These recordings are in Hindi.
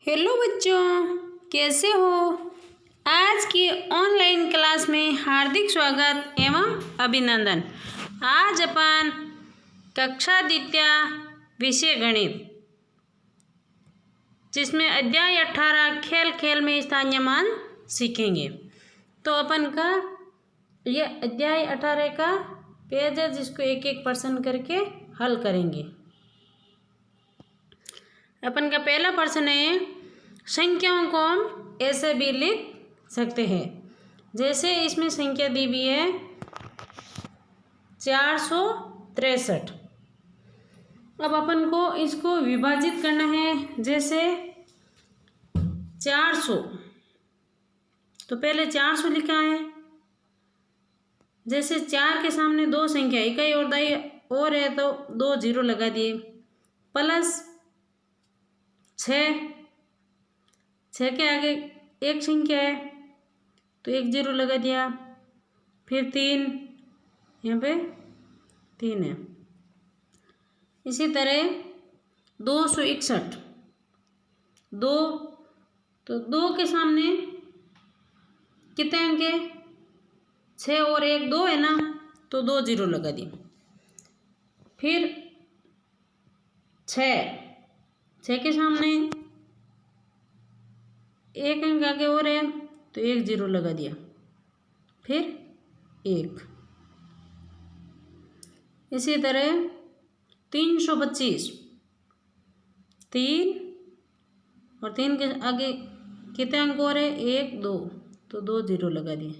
हेलो बच्चों, कैसे हो। आज की ऑनलाइन क्लास में हार्दिक स्वागत एवं अभिनंदन। आज अपन कक्षा द्वितीय विषय गणित, जिसमें अध्याय 18 खेल खेल में स्थानीय मान सीखेंगे। तो अपन का ये अध्याय 18 का पेज है, जिसको एक एक प्रश्न करके हल करेंगे। अपन का पहला प्रश्न है, संख्याओं को हम ऐसे भी लिख सकते हैं। जैसे इसमें संख्या दी हुई है 463। अब अपन को इसको विभाजित करना है। जैसे 400, तो पहले 400 लिखा है। जैसे 4 के सामने दो संख्या इकाई और दाई और है, तो 2 जीरो लगा दिए। प्लस 6 के आगे एक संख्या है, तो 1 जीरो लगा दिया। फिर 3, यहाँ पे 3 है। इसी तरह 261, 2, तो 2 के सामने कितने अंक है, 6 और 1 2 है ना, तो 2 जीरो लगा दिए। फिर 6 के सामने एक अंक आगे और है, तो 1 जीरो लगा दिया। फिर 1। इसी तरह 325, 3 और 3 के आगे कितने अंक और है, 1 2, तो 2 जीरो लगा दिए,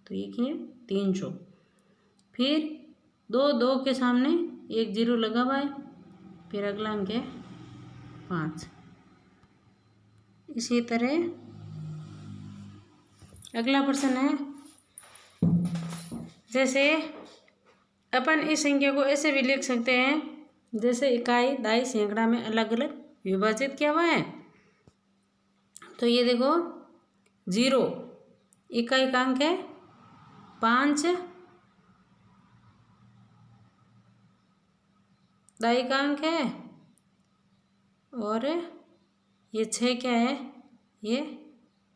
तो ये क्या है, 300। फिर 2 के सामने 1 जीरो लगा हुआ है। फिर अगला अंक है 5। इसी तरह अगला प्रश्न है, जैसे अपन इस संख्या को ऐसे भी लिख सकते हैं। जैसे इकाई दाई सैकड़ा में अलग अलग विभाजित किया हुआ है। तो ये देखो 0 इकाई का अंक है, 5 दाई का अंक है, और ये 6 क्या है, ये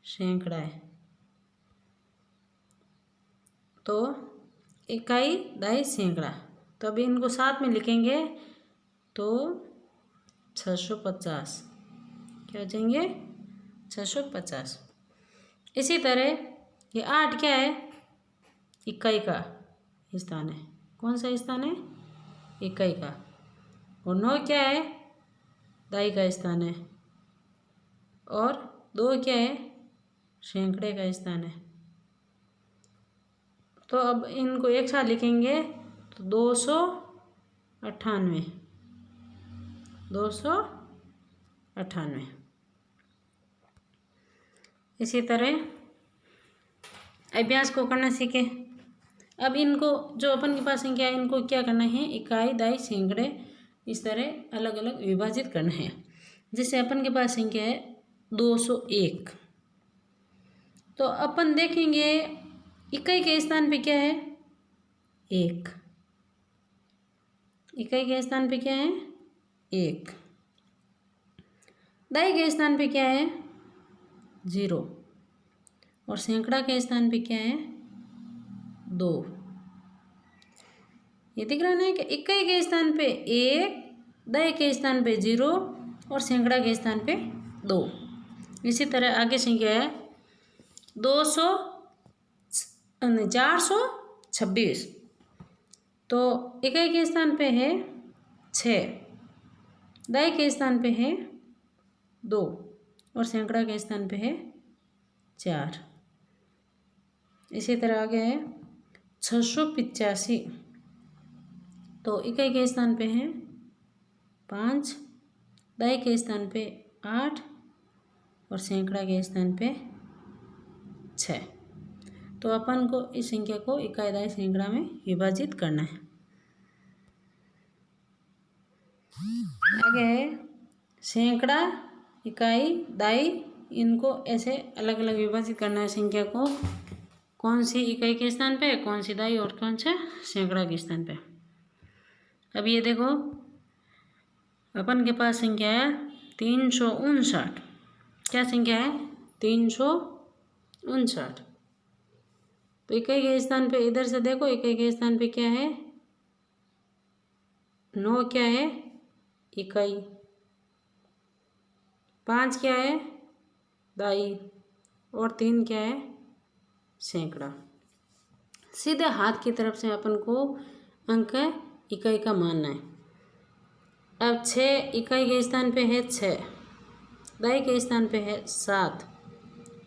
सैकड़ा है। तो इकाई दाई सैकड़ा, तो अभी इनको साथ में लिखेंगे तो 650 क्या हो जाएंगे, 650। इसी तरह ये 8 क्या है, इकाई का स्थान है। कौन सा स्थान है, इकाई का। और 9 क्या है, दाई का स्थान है। और 2 क्या है, सैकड़े का स्थान है। तो अब इनको एक साथ लिखेंगे तो 298, 298। इसी तरह अभ्यास को करना सीखे। अब इनको जो अपन के पास संख्या है, इनको क्या करना है, इकाई दाई सैकड़े इस तरह अलग अलग विभाजित करना है। जैसे अपन के पास संख्या है 201, तो अपन देखेंगे इकाई के स्थान पे क्या है, 1। इकाई के स्थान पे क्या है, 1। दाई के स्थान पे क्या है, 0। और सैकड़ा के स्थान पे क्या है, 2। ये दिख रहा है ना कि इकाई के स्थान पे 1, दाई के स्थान पे 0 और सैकड़ा के स्थान पे 2। इसी तरह आगे संख्या है 426, तो इकाई के स्थान पे है 6, दाई के स्थान पे है 2 और सैकड़ा के स्थान पे है 4। इसी तरह आगे है 685, तो इकाई के स्थान पे है 5, दाई के स्थान पे 8 और सैकड़ा के स्थान पे 6। तो अपन को इस संख्या को इकाई दाई सैकड़ा में विभाजित करना है। आगे है सैकड़ा, इकाई, दाई, इनको ऐसे अलग अलग विभाजित करना है संख्या को। कौन सी इकाई के स्थान पे, कौन सी दाई और कौन सा सैकड़ा के स्थान पे। अब ये देखो अपन के पास संख्या है 359, क्या संख्या है? 359। तो इकाई के स्थान पे इधर से देखो, इकाई के स्थान पे क्या है? 9 क्या है? इकाई। 5 क्या है? दाई। और 3 क्या है? सैकड़ा। सीधे हाथ की तरफ से अपन को अंक इकाई का मानना है। अब 6 इकाई के स्थान पे है 6, दाई के स्थान पे है 7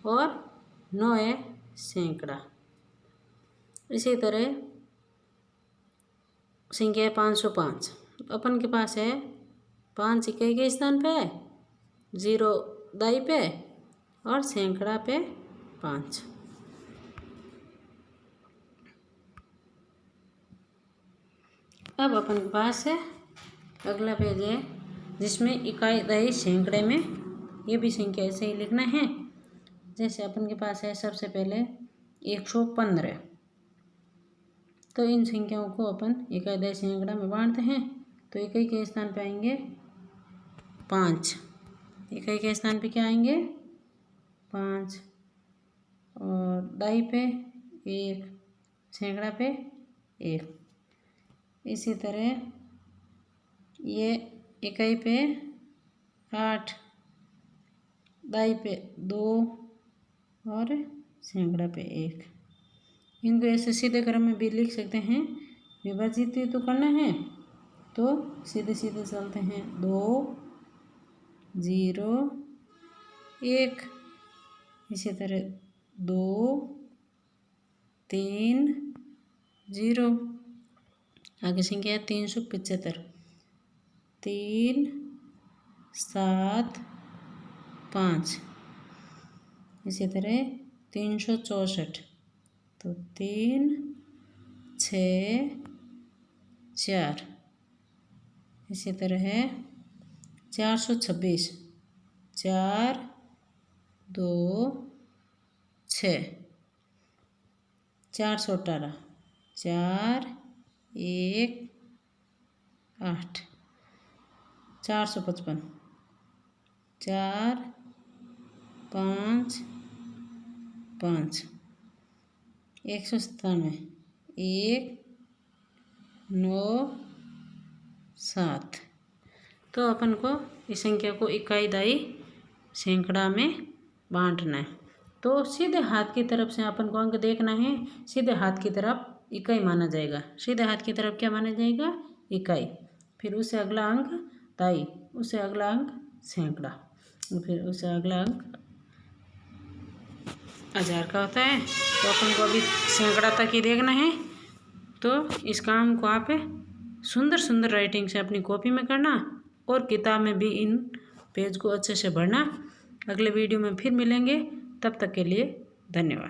और 9 है सैकड़ा। इसी तरह संख्या है 505। अपन के पास है 5 इकाई के स्थान पे है, 0 दाई पे और सैकड़ा पे 5। अब अपन के पास है अगला पेज है जिसमें इकाई दाई सैकड़े में ये भी संख्या ऐसे ही लिखना है। जैसे अपन के पास है सबसे पहले 115। तो इन संख्याओं को अपन इकाई दाई सैकड़ा में बांटते हैं। तो इकाई के स्थान पे आएंगे 5, इकाई के स्थान पे क्या आएंगे? 5 और दाई पे 1, सैकड़ा पे 1। इसी तरह ये इकाई पे 8, दाई पे 2 और सैकड़ा पे 1। इनको ऐसे सीधे क्रम में भी लिख सकते हैं। विभाजित तो करना है तो सीधे सीधे चलते हैं। 2 0 1, इसी तरह 2 3 0। आगे संख्या है 375, 3 7 5। इसी तरह 364, तो 3 6 4। इसी तरह है 426, 4 2 6। 418, 4 1 8। 455, 4 5 5। 197, 1 9 7। तो अपन को इस संख्या को इकाई दाई सैकड़ा में बांटना है। तो सीधे हाथ की तरफ से अपन को अंक देखना है। सीधे हाथ की तरफ इकाई माना जाएगा। सीधे हाथ की तरफ क्या माना जाएगा? इकाई। फिर उससे अगला अंक दाई, उससे अगला अंक सैकड़ा, फिर उससे अगला अंक 1000 का होता है। तो अपन को अभी सैकड़ा तक ही देखना है। तो इस काम को आप सुंदर सुंदर राइटिंग से अपनी कॉपी में करना और किताब में भी इन पेज को अच्छे से भरना। अगले वीडियो में फिर मिलेंगे, तब तक के लिए धन्यवाद।